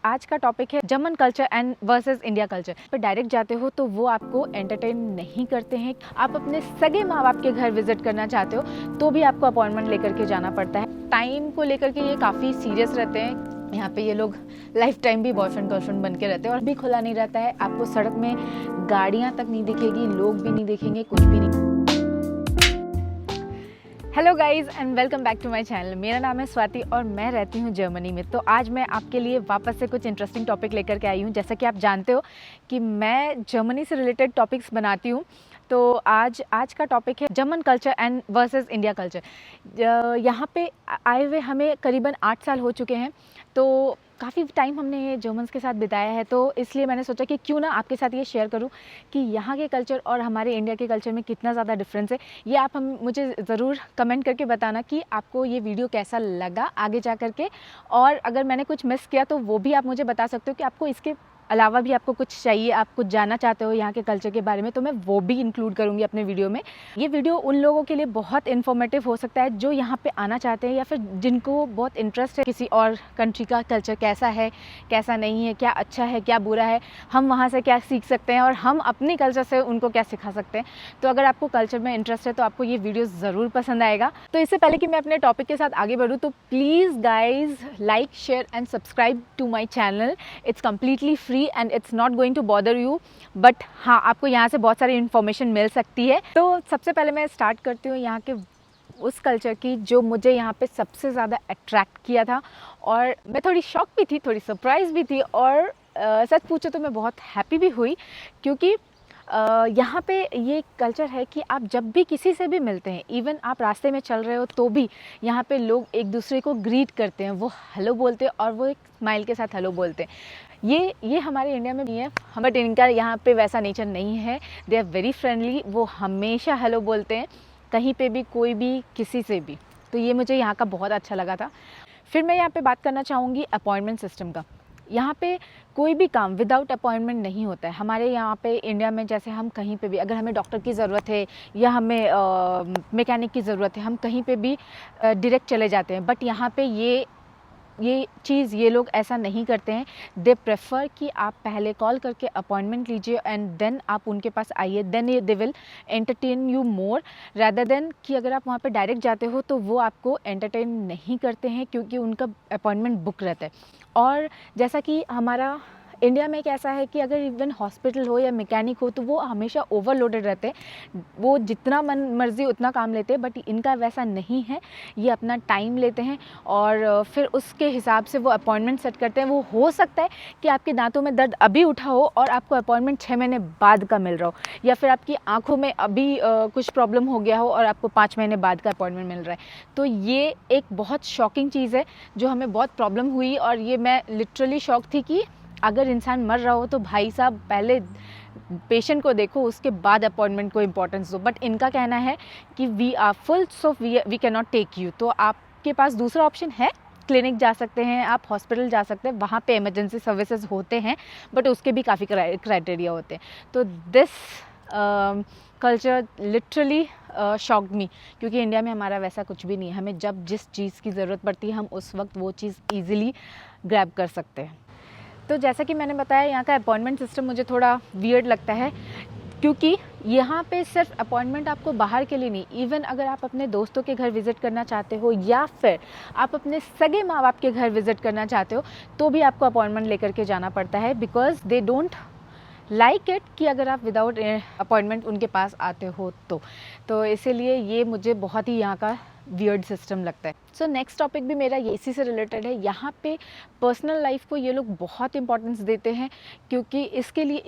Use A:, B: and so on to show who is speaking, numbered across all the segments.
A: आज का टॉपिक है German culture and versus India culture. पर डायरेक्ट जाते हो तो वो आपको एंटरटेन नहीं करते हैं। आप अपने सगे माँ बाप के घर विजिट करना चाहते हो तो भी आपको अपॉइंटमेंट लेकर के जाना पड़ता है। टाइम को लेकर के ये काफ़ी सीरियस रहते हैं। यहाँ पे ये लोग लाइफ टाइम भी बॉयफ्रेंड गर्लफ्रेंड बन के रहते हैं और भी खुला नहीं रहता है। आपको सड़क में गाड़ियाँ तक नहीं दिखेगी, लोग भी नहीं देखेंगे, कुछ भी नहीं। Hello guys and welcome back to my channel. मेरा नाम है स्वाति और मैं रहती हूँ जर्मनी में। तो आज मैं आपके लिए वापस से कुछ इंटरेस्टिंग टॉपिक लेकर के आई हूँ। जैसा कि आप जानते हो कि मैं जर्मनी से रिलेटेड टॉपिक्स बनाती हूँ। तो आज का टॉपिक है German culture and versus India culture. यहाँ पे आए हुए हमें करीबन 8 साल हो चुके हैं। तो काफ़ी टाइम हमने ये जर्मन्स के साथ बिताया है, तो इसलिए मैंने सोचा कि क्यों ना आपके साथ ये शेयर करूं कि यहाँ के कल्चर और हमारे इंडिया के कल्चर में कितना ज़्यादा डिफरेंस है। ये आप मुझे ज़रूर कमेंट करके बताना कि आपको ये वीडियो कैसा लगा आगे जा कर के। और अगर मैंने कुछ मिस किया तो वो भी आप मुझे बता सकते हो कि आपको इसके अलावा भी आपको कुछ चाहिए, आप कुछ जानना चाहते हो यहाँ के कल्चर के बारे में, तो मैं वो भी इंक्लूड करूँगी अपने वीडियो में। ये वीडियो उन लोगों के लिए बहुत इन्फॉर्मेटिव हो सकता है जो यहाँ पे आना चाहते हैं या फिर जिनको बहुत इंटरेस्ट है किसी और कंट्री का कल्चर कैसा है, कैसा नहीं है, क्या अच्छा है, क्या बुरा है, हम वहाँ से क्या सीख सकते हैं और हम अपने कल्चर से उनको क्या सिखा सकते हैं। तो अगर आपको कल्चर में इंटरेस्ट है तो आपको ये वीडियो ज़रूर पसंद आएगा। तो इससे पहले कि मैं अपने टॉपिक के साथ आगे बढ़ूँ तो please guys like, share and subscribe to my channel. It's completely free and it's not going to bother you, but हाँ, आपको यहाँ से बहुत सारी इन्फॉर्मेशन मिल सकती है। तो सबसे पहले मैं स्टार्ट करती हूँ यहाँ के उस कल्चर की जो मुझे यहाँ पे सबसे ज़्यादा अट्रैक्ट किया था। और मैं थोड़ी शॉक भी थी, थोड़ी सरप्राइज भी थी और सच पूछो तो मैं बहुत हैप्पी भी हुई, क्योंकि यहाँ पे ये कल्चर है कि आप जब भी किसी से भी मिलते हैं, इवन आप रास्ते में चल रहे हो तो भी यहाँ पे लोग एक दूसरे को ग्रीट करते हैं, वो हेलो बोलते हैं और वो एक स्माइल के साथ हेलो बोलते हैं। ये हमारे इंडिया में नहीं है, बट इनका यहाँ पे वैसा नेचर नहीं है। दे आर वेरी फ्रेंडली, वो हमेशा हेलो बोलते हैं कहीं पे भी, कोई भी, किसी से भी। तो ये मुझे यहाँ का बहुत अच्छा लगा था। फिर मैं यहाँ पे बात करना चाहूँगी अपॉइंटमेंट सिस्टम का। यहाँ पे कोई भी काम विदाउट अपॉइंटमेंट नहीं होता है। हमारे यहाँ पे इंडिया में जैसे हम कहीं पे भी, अगर हमें डॉक्टर की ज़रूरत है या हमें मैकेनिक की ज़रूरत है, हम कहीं पे भी डायरेक्ट चले जाते हैं। बट यहाँ पे ये लोग ऐसा नहीं करते हैं। दे प्रेफर कि आप पहले कॉल करके अपॉइंटमेंट लीजिए एंड देन आप उनके पास आइए, then they will entertain you more rather than कि अगर आप वहाँ पे डायरेक्ट जाते हो तो वो आपको एंटरटेन नहीं करते हैं, क्योंकि उनका अपॉइंटमेंट बुक रहता है। और जैसा कि हमारा इंडिया में एक ऐसा है कि अगर इवन हॉस्पिटल हो या मैकेनिक हो तो वो हमेशा ओवरलोडेड रहते हैं, वो जितना मन मर्जी उतना काम लेते हैं। बट इनका वैसा नहीं है, ये अपना टाइम लेते हैं और फिर उसके हिसाब से वो अपॉइंटमेंट सेट करते हैं। वो हो सकता है कि आपके दांतों में दर्द अभी उठा हो और आपको अपॉइंटमेंट 6 महीने बाद का मिल रहा हो, या फिर आपकी आँखों में अभी कुछ प्रॉब्लम हो गया हो और आपको 5 महीने बाद का अपॉइंटमेंट मिल रहा है। तो ये एक बहुत शॉकिंग चीज़ है जो हमें बहुत प्रॉब्लम हुई, और ये मैं लिटरली शॉक थी कि अगर इंसान मर रहा हो तो भाई साहब पहले पेशेंट को देखो, उसके बाद अपॉइंटमेंट को इम्पोर्टेंस दो। बट इनका कहना है कि we are full, so we can not take you. तो आपके पास दूसरा ऑप्शन है, क्लिनिक जा सकते हैं, आप हॉस्पिटल जा सकते हैं, वहाँ पे इमरजेंसी सर्विसेज होते हैं, बट उसके भी काफ़ी क्राइटेरिया होते हैं। तो दिस कल्चर लिटरली शॉक्ड मी, क्योंकि इंडिया में हमारा वैसा कुछ भी नहीं है। हमें जब जिस चीज़ की ज़रूरत पड़ती है हम उस वक्त वो चीज़ ईजिली ग्रैब कर सकते हैं। तो जैसा कि मैंने बताया, यहाँ का अपॉइंटमेंट सिस्टम मुझे थोड़ा वियर्ड लगता है, क्योंकि यहाँ पे सिर्फ अपॉइंटमेंट आपको बाहर के लिए नहीं, इवन अगर आप अपने दोस्तों के घर विज़िट करना चाहते हो या फिर आप अपने सगे माँ बाप के घर विज़िट करना चाहते हो तो भी आपको अपॉइंटमेंट लेकर के जाना पड़ता है, because they don't like it कि अगर आप विदाउट अपॉइंटमेंट उनके पास आते हो तो इसीलिए ये मुझे बहुत ही यहाँ का वियर्ड सिस्टम लगता है। सो नेक्स्ट टॉपिक भी मेरा इसी से रिलेटेड है। यहाँ पे पर्सनल लाइफ को ये लोग बहुत इंपॉर्टेंस देते हैं, क्योंकि इसके लिए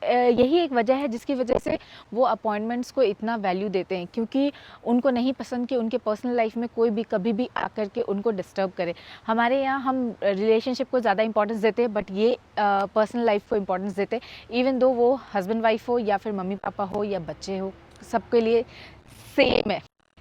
A: यही एक वजह है जिसकी वजह से वो अपॉइंटमेंट्स को इतना वैल्यू देते हैं, क्योंकि उनको नहीं पसंद कि उनके पर्सनल लाइफ में कोई भी कभी भी आकर के उनको डिस्टर्ब करे। हमारे यहाँ हम रिलेशनशिप को ज़्यादा इंपॉर्टेंस देते हैं, बट ये पर्सनल लाइफ को इंपॉर्टेंस देते हैं। इवन दो वो हस्बैंड वाइफ हो या फिर मम्मी पापा हो या बच्चे हो, सबके लिए सेम है।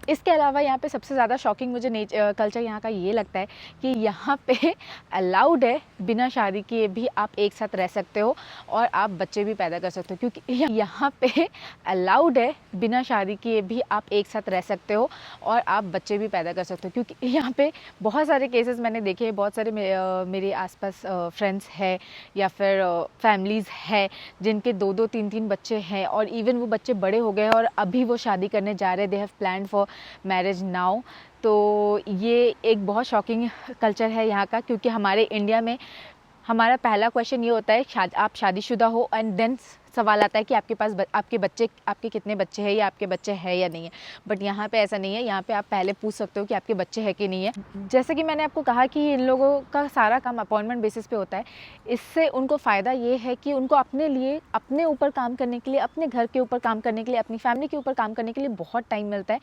A: इसके अलावा यहाँ पे सबसे ज़्यादा शॉकिंग मुझे कल्चर यहाँ का ये लगता है कि यहाँ पे अलाउड है बिना शादी किए भी आप एक साथ रह सकते हो और आप बच्चे भी पैदा कर सकते हो, क्योंकि यहाँ पे अलाउड है बिना शादी किए भी आप एक साथ रह सकते हो और आप बच्चे भी पैदा कर सकते हो। क्योंकि यहाँ पे बहुत सारे केसेस मैंने देखे हैं, बहुत सारे मेरे आसपास फ्रेंड्स है या फिर फैमिलीज़ है जिनके 2-2 3-3 बच्चे हैं और इवन वो बच्चे बड़े हो गए हैं और अभी वो शादी करने जा रहे हैं, they have planned for marriage now. तो ये एक बहुत शॉकिंग कल्चर है यहाँ का, क्योंकि हमारे इंडिया में हमारा पहला क्वेश्चन ये होता है आप शादीशुदा हो एंड देन सवाल आता है कि आपके पास आपके कितने बच्चे हैं या आपके बच्चे हैं या नहीं है। बट यहाँ पे ऐसा नहीं है, यहाँ पे आप पहले पूछ सकते हो कि आपके बच्चे हैं कि नहीं है। जैसे कि मैंने आपको कहा कि इन लोगों का सारा काम अपॉइंटमेंट बेसिस पे होता है। इससे उनको फ़ायदा ये है कि उनको अपने लिए, अपने ऊपर काम करने के लिए, अपने घर के ऊपर काम करने के लिए, अपनी फैमिली के ऊपर काम करने के लिए बहुत टाइम मिलता है।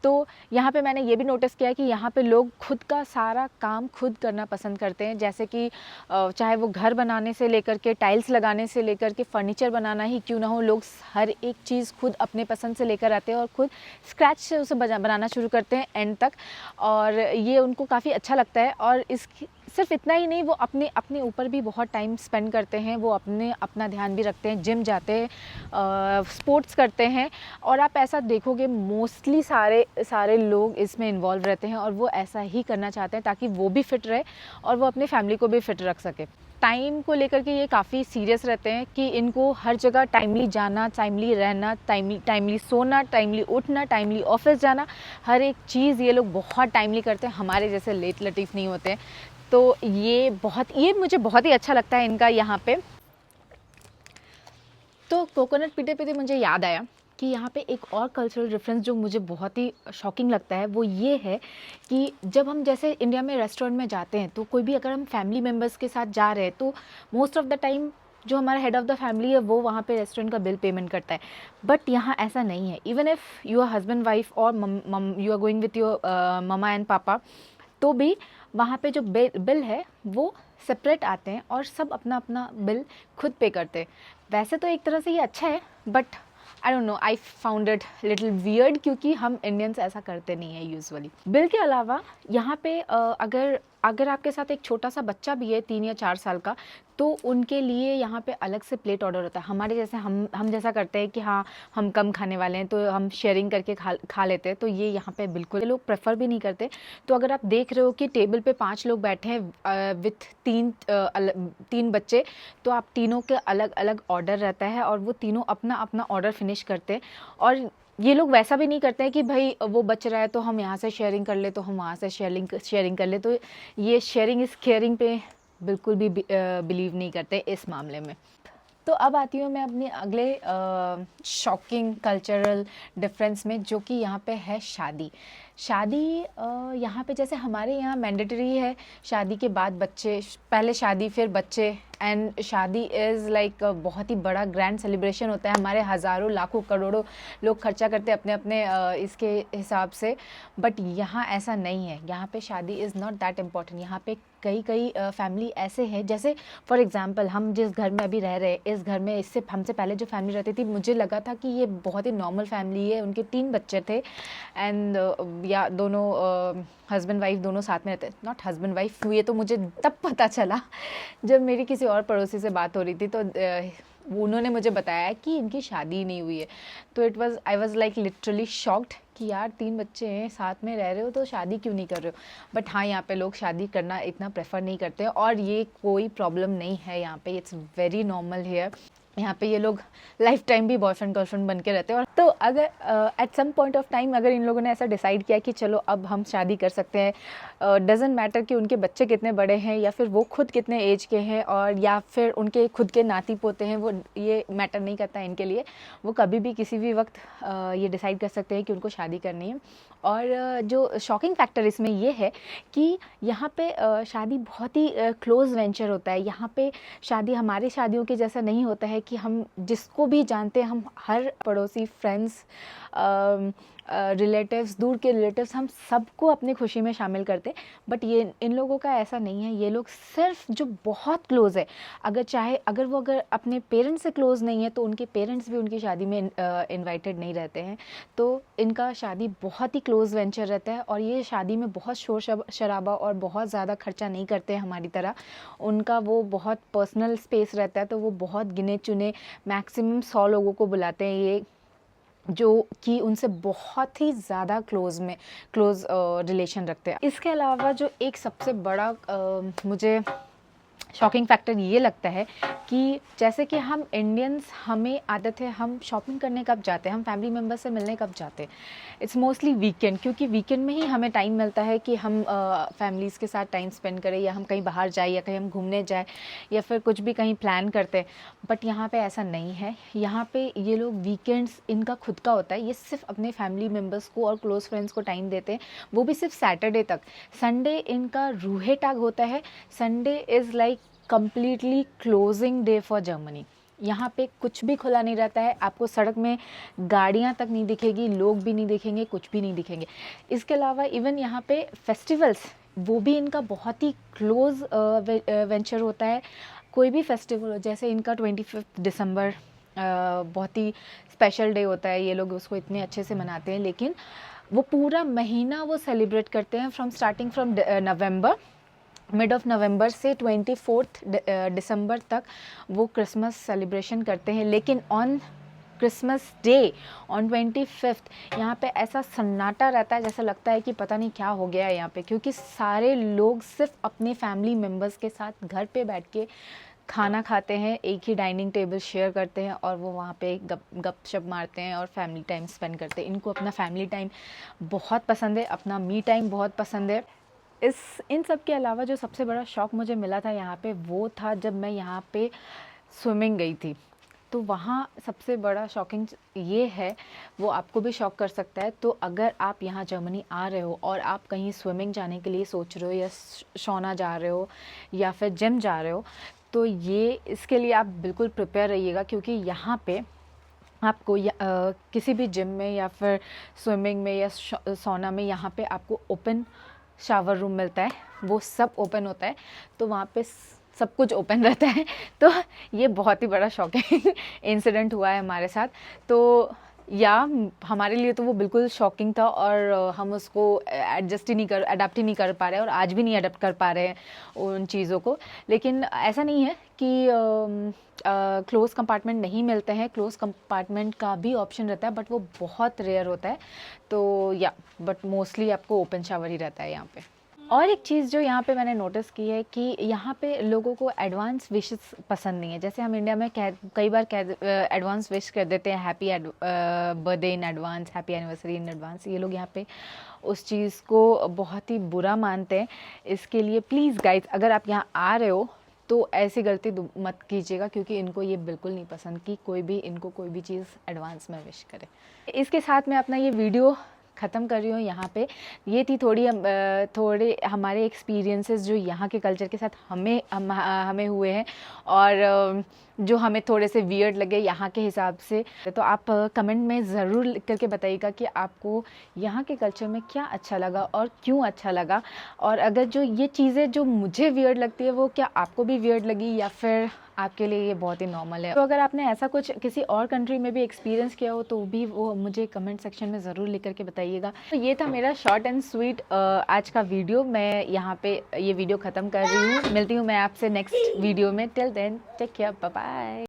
A: तो यहाँ पे मैंने ये भी नोटिस किया कि यहाँ पे लोग खुद का सारा काम खुद करना पसंद करते हैं। जैसे कि चाहे वो घर बनाने से लेकर के, टाइल्स लगाने से लेकर के, फर्नीचर बनाना ही क्यों ना हो, लोग हर एक चीज़ खुद अपने पसंद से लेकर आते हैं और खुद स्क्रैच से उसे बनाना शुरू करते हैं एंड तक। और ये उनको काफ़ी अच्छा लगता है। और सिर्फ इतना ही नहीं, वो अपने ऊपर भी बहुत टाइम स्पेंड करते हैं। वो अपना ध्यान भी रखते हैं, जिम जाते हैं, स्पोर्ट्स करते हैं। और आप ऐसा देखोगे मोस्टली सारे लोग इसमें इन्वॉल्व रहते हैं और वो ऐसा ही करना चाहते हैं ताकि वो भी फिट रहे और वो अपनी फैमिली को भी फिट रख सके। टाइम को लेकर के ये काफ़ी सीरियस रहते हैं कि इनको हर जगह टाइमली जाना, टाइमली रहना, टाइमली सोना, टाइमली उठना, टाइमली ऑफिस जाना, हर एक चीज़ ये लोग बहुत टाइमली करते हैं। हमारे जैसे लेट लतीफ़ नहीं होते हैं। तो ये मुझे बहुत ही अच्छा लगता है इनका यहाँ पे। तो कोकोनट पीते पीते मुझे याद आया कि यहाँ पे एक और कल्चरल डिफरेंस जो मुझे बहुत ही शॉकिंग लगता है वो ये है कि जब हम जैसे इंडिया में रेस्टोरेंट में जाते हैं तो कोई भी अगर हम फैमिली मेम्बर्स के साथ जा रहे हैं तो मोस्ट ऑफ द टाइम जो हमारा हेड ऑफ़ द फैमिली है वो वहाँ पे रेस्टोरेंट का बिल पेमेंट करता है। बट यहाँ ऐसा नहीं है। Even if you are husband wife और you are going with your mama and papa, तो भी वहाँ पे जो बिल है वो सेपरेट आते हैं और सब अपना अपना बिल खुद पे करते हैं। वैसे तो एक तरह से ये अच्छा है, but I don't know, I found it little weird, क्योंकि हम इंडियंस ऐसा करते नहीं है यूजुअली। बिल के अलावा यहाँ पे अगर आपके साथ एक छोटा सा बच्चा भी है 3 या 4 साल का, तो उनके लिए यहाँ पे अलग से प्लेट ऑर्डर होता है। हमारे जैसे हम जैसा करते हैं कि हाँ हम कम खाने वाले हैं तो हम शेयरिंग करके खा लेते हैं, तो ये यहाँ पे बिल्कुल लोग प्रेफर भी नहीं करते। तो अगर आप देख रहे हो कि टेबल पे 5 लोग बैठे हैं विथ 3 बच्चे, तो आप तीनों के अलग अलग ऑर्डर रहता है और वो तीनों अपना अपना ऑर्डर फिनिश करते हैं। और ये लोग वैसा भी नहीं करते हैं कि भाई वो बच रहा है तो हम यहाँ से शेयरिंग कर ले, तो हम वहाँ से शेयरिंग कर ले। तो ये शेयरिंग इज़ केयरिंग पे बिल्कुल भी बिलीव नहीं करते इस मामले में। तो अब आती हूँ मैं अपने अगले शॉकिंग कल्चरल डिफरेंस में, जो कि यहाँ पे है शादी। यहाँ पे जैसे हमारे यहाँ मैंडेटरी है शादी के बाद बच्चे, पहले शादी फिर बच्चे, एंड शादी इज़ लाइक बहुत ही बड़ा ग्रैंड सेलिब्रेशन होता है। हमारे हज़ारों लाखों करोड़ों लोग खर्चा करते हैं अपने अपने इसके हिसाब से। बट यहाँ ऐसा नहीं है। यहाँ पे शादी इज़ नॉट दैट इम्पॉर्टेंट। यहाँ पे कई फैमिली ऐसे हैं, जैसे फॉर एग्जांपल हम जिस घर में अभी रह रहे हैं, इस घर में इससे हमसे पहले जो फैमिली रहती थी, मुझे लगा था कि ये बहुत ही नॉर्मल फैमिली है। उनके 3 बच्चे थे एंड या दोनों हस्बैंड वाइफ दोनों साथ में रहते, नॉट हस्बैंड वाइफ। ये तो मुझे तब पता चला जब मेरी किसी और पड़ोसी से बात हो रही थी, तो उन्होंने मुझे बताया कि इनकी शादी नहीं हुई है। तो I was like literally shocked कि यार 3 बच्चे हैं, साथ में रह रहे हो तो शादी क्यों नहीं कर रहे हो। बट हाँ, यहाँ पे लोग शादी करना इतना प्रेफर नहीं करते और ये कोई प्रॉब्लम नहीं है यहाँ पे। It's very normal here. यहाँ पे ये लोग लाइफ टाइम भी बॉयफ्रेंड गर्लफ्रेंड बन के रहते हैं। और तो अगर at some point of time अगर इन लोगों ने ऐसा डिसाइड किया कि चलो अब हम शादी कर सकते हैं, डजेंट मैटर कि उनके बच्चे कितने बड़े हैं या फिर वो खुद कितने एज के हैं और या फिर उनके खुद के नाती पोते हैं, वो ये मैटर नहीं करता है इनके लिए। वो कभी भी किसी भी वक्त ये डिसाइड कर सकते हैं कि उनको शादी करनी है। और जो शॉकिंग फैक्टर इसमें ये है कि यहाँ पे शादी बहुत ही क्लोज वेंचर होता है। यहाँ पे शादी हमारी शादियों के जैसा नहीं होता है कि हम जिसको भी जानते हैं, हम हर पड़ोसी, फ्रेंड्स, रिलेटिव्स, दूर के रिलेटिव्स, हम सबको अपनी खुशी में शामिल करते। बट ये इन लोगों का ऐसा नहीं है। ये लोग सिर्फ जो बहुत क्लोज़ है, अगर वो अपने पेरेंट्स से क्लोज़ नहीं है तो उनके पेरेंट्स भी उनकी शादी में इनवाइटेड नहीं रहते हैं। तो इनका शादी बहुत ही क्लोज़ वेंचर रहता है और ये शादी में बहुत शोर शराबा और बहुत ज़्यादा खर्चा नहीं करते हैं हमारी तरह। उनका वो बहुत पर्सनल स्पेस रहता है, तो वो बहुत गिने चुने मैक्सिमम 100 लोगों को बुलाते हैं, ये जो कि उनसे बहुत ही ज़्यादा क्लोज़ रिलेशन रखते हैं। इसके अलावा जो एक सबसे बड़ा मुझे शॉकिंग फैक्टर ये लगता है कि जैसे कि हम इंडियंस, हमें आदत है हम शॉपिंग करने कब जाते हैं, हम फैमिली मेम्बर से मिलने कब जाते हैं, इट्स मोस्टली वीकेंड, क्योंकि वीकेंड में ही हमें टाइम मिलता है कि हम फैमिलीज़ के साथ टाइम स्पेंड करें, या हम कहीं बाहर जाए, या कहीं हम घूमने जाए, या फिर कुछ भी कहीं प्लान करते हैं। बट यहाँ पे ऐसा नहीं है। यहाँ पे ये लोग वीकेंड्स इनका खुद का होता है, ये सिर्फ अपने फैमिली मेम्बर्स को और क्लोज़ फ्रेंड्स को टाइम देते हैं, वो भी सिर्फ सैटरडे तक। संडे इनका रूहे टाग होता है। Sunday is like completely closing day for Germany. यहाँ पे कुछ भी खुला नहीं रहता है, आपको सड़क में गाड़ियाँ तक नहीं दिखेगी, लोग भी नहीं दिखेंगे, कुछ भी नहीं दिखेंगे। इसके अलावा इवन यहाँ पे फेस्टिवल्स, वो भी इनका बहुत ही क्लोज वेंचर होता है। कोई भी फेस्टिवल हो, जैसे इनका 25 दिसंबर बहुत ही स्पेशल डे होता है, ये लोग उसको इतने अच्छे से मनाते हैं, लेकिन वो पूरा महीना वो सेलिब्रेट करते हैं starting from November, mid of November से 24 दिसंबर तक वो क्रिसमस सेलिब्रेशन करते हैं। लेकिन ऑन क्रिसमस डे, ऑन 25 यहाँ पे ऐसा सन्नाटा रहता है, जैसा लगता है कि पता नहीं क्या हो गया है यहाँ पे, क्योंकि सारे लोग सिर्फ अपने फैमिली मेम्बर्स के साथ घर पे बैठ के खाना खाते हैं, एक ही डाइनिंग टेबल शेयर करते हैं, और वो वहाँ पे गपशप मारते हैं और फैमिली टाइम स्पेंड करते हैं। इनको अपना फैमिली टाइम बहुत पसंद है, अपना मी टाइम बहुत पसंद है। इन सब के अलावा जो सबसे बड़ा शौक़ मुझे मिला था यहाँ पे, वो था जब मैं यहाँ पे स्विमिंग गई थी। तो वहाँ सबसे बड़ा शॉकिंग ये है, वो आपको भी शॉक कर सकता है। तो अगर आप यहाँ जर्मनी आ रहे हो और आप कहीं स्विमिंग जाने के लिए सोच रहे हो, या सौना जा रहे हो, या फिर जिम जा रहे हो, तो इसके लिए आप बिल्कुल प्रिपेयर रहिएगा, क्योंकि यहाँ पे आपको किसी भी जिम में या फिर स्विमिंग में या सौना में, यहाँ पे आपको ओपन शावर रूम मिलता है, वो सब ओपन होता है, तो वहाँ पे सब कुछ ओपन रहता है। तो ये बहुत ही बड़ा शॉकिंग इंसिडेंट हुआ है हमारे साथ। तो हमारे लिए तो वो बिल्कुल शॉकिंग था, और हम उसको अडाप्ट ही नहीं कर पा रहे हैं, और आज भी नहीं अडाप्ट कर पा रहे हैं उन चीज़ों को। लेकिन ऐसा नहीं है कि क्लोज़ कंपार्टमेंट नहीं मिलते हैं, क्लोज़ कंपार्टमेंट का भी ऑप्शन रहता है, बट वो बहुत रेयर होता है। तो बट मोस्टली आपको ओपन शावर ही रहता है यहाँ पे। और एक चीज़ जो यहाँ पे मैंने नोटिस की है कि यहाँ पे लोगों को एडवांस विशेस पसंद नहीं है। जैसे हम इंडिया में कई बार एडवांस विश कर देते हैं, happy birthday in advance, happy anniversary in advance. ये लोग यहाँ पे उस चीज़ को बहुत ही बुरा मानते हैं। इसके लिए प्लीज़ गाइज, अगर आप यहाँ आ रहे हो तो ऐसी गलती मत कीजिएगा, क्योंकि इनको ये बिल्कुल नहीं पसंद कि इनको कोई भी चीज़ एडवांस में विश करे। इसके साथ मैं अपना ये वीडियो ख़त्म कर रही हूँ यहाँ पे। ये थी थोड़े हमारे एक्सपीरियंसेस जो यहाँ के कल्चर के साथ हमें हुए हैं, और जो हमें थोड़े से वियर्ड लगे यहाँ के हिसाब से। तो आप कमेंट में ज़रूर लिख करके बताइएगा कि आपको यहाँ के कल्चर में क्या अच्छा लगा और क्यों अच्छा लगा, और अगर जो ये चीज़ें जो मुझे वियर्ड लगती है, वो क्या आपको भी वियर्ड लगी, या फिर आपके लिए ये बहुत ही नॉर्मल है। तो अगर आपने ऐसा कुछ किसी और कंट्री में भी एक्सपीरियंस किया हो, तो भी वो मुझे कमेंट सेक्शन में ज़रूर लिख करके बताइएगा। तो ये था मेरा शॉर्ट एंड स्वीट आज का वीडियो। मैं यहाँ पे ये वीडियो ख़त्म कर रही हूँ। मिलती हूँ मैं आपसे नेक्स्ट वीडियो में। Till then take care, bye bye.